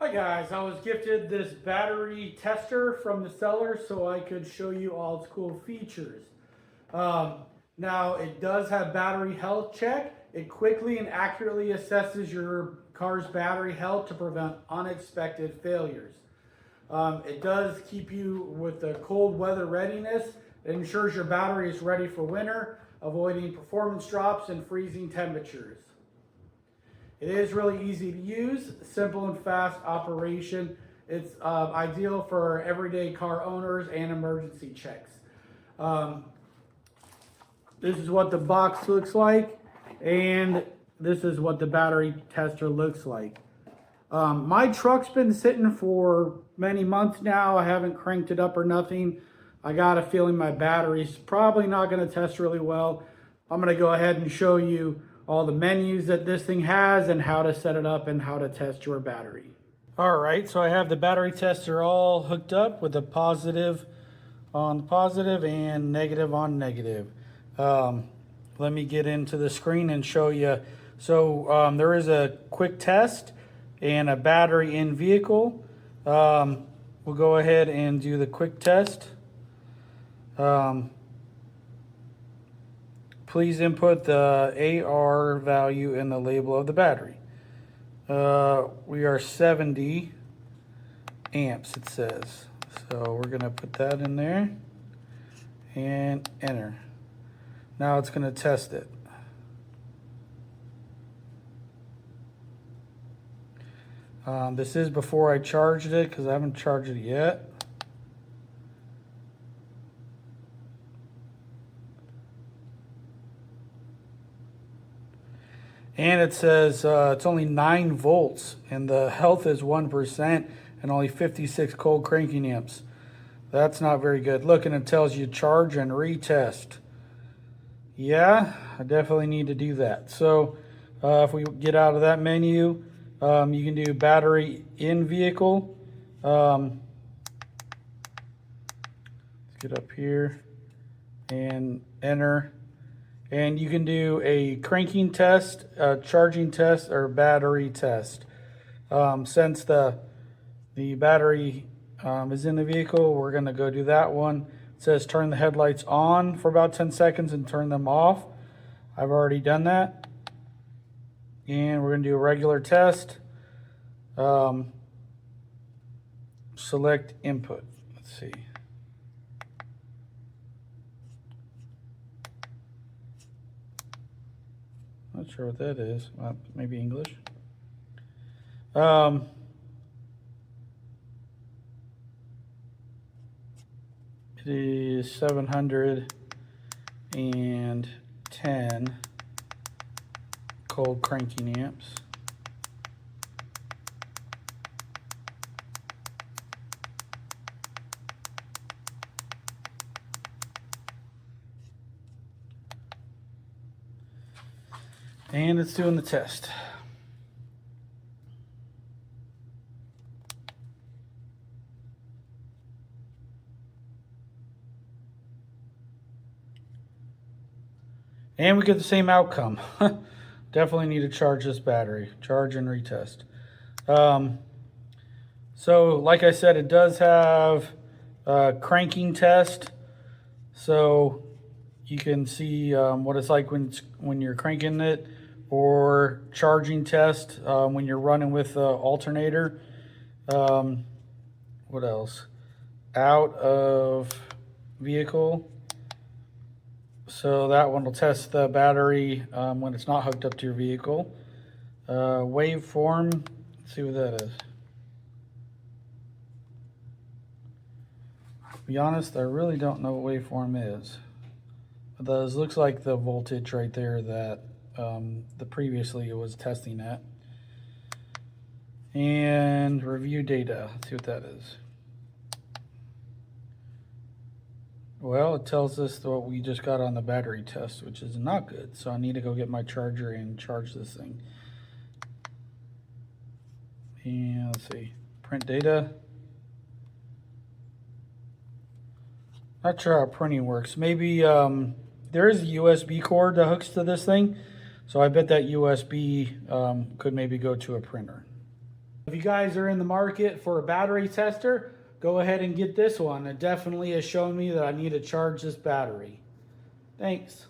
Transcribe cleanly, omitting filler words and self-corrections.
Hi guys, I was gifted this battery tester from the seller so I could show you all its cool features. Um, Now it does have battery health check. It quickly and accurately assesses your car's battery health to prevent unexpected failures. It does keep you with the cold weather readiness. It ensures your battery is ready for winter, avoiding performance drops and freezing temperatures. It is really easy to use, simple and fast operation. It's ideal for everyday car owners and emergency checks. Um, this is what the box looks like, and this is what the battery tester looks like. My truck's been sitting for many months now. I haven't cranked it up or nothing. I got a feeling my battery's probably not going to test really well. I'm going to go ahead and show you all the menus that this thing has and how to set it up and how to test your battery. All right, so I have the battery tester all hooked up with a positive on positive and negative on negative. Let me get into the screen and show you. So there is a quick test and a battery in vehicle. We'll go ahead and do the quick test. Please input the AR value in the label of the battery. We are 70 amps, it says. So we're gonna put that in there and enter. Now it's gonna test it. This is before I charged it because I haven't charged it yet. And it says it's only 9 volts and the health is 1% and only 56 cold cranking amps. That's not very good. Look, and it tells you charge and retest. Yeah, I definitely need to do that. So if we get out of that menu, you can do battery in vehicle. Let's get up here and enter. And you can do a cranking test, a charging test, or battery test. Since the battery is in the vehicle, we're going to go do that one. It says turn the headlights on for about 10 seconds and turn them off. I've already done that. And we're going to do a regular test. Select input. Let's see. Not sure what that is. Maybe English. It is 710 cold cranking amps. And it's doing the test. And we get the same outcome. Definitely need to charge this battery. Charge and retest. So like I said, it does have a cranking test. So you can see what it's like when you're cranking it, or charging test when you're running with the alternator. What else? Out of vehicle. So that one will test the battery when it's not hooked up to your vehicle. Waveform, let's see what that is. To be honest, I really don't know what waveform is. But those looks like the voltage right there that the previously it was testing at. And review data, let's see what that is. Well, it tells us what we just got on the battery test, which is not good. So I need to go get my charger and charge this thing. And let's see, print data. Not sure how printing works. Maybe there is a USB cord that hooks to this thing. So I bet that USB could maybe go to a printer. If you guys are in the market for a battery tester, go ahead and get this one. It definitely has shown me that I need to charge this battery. Thanks.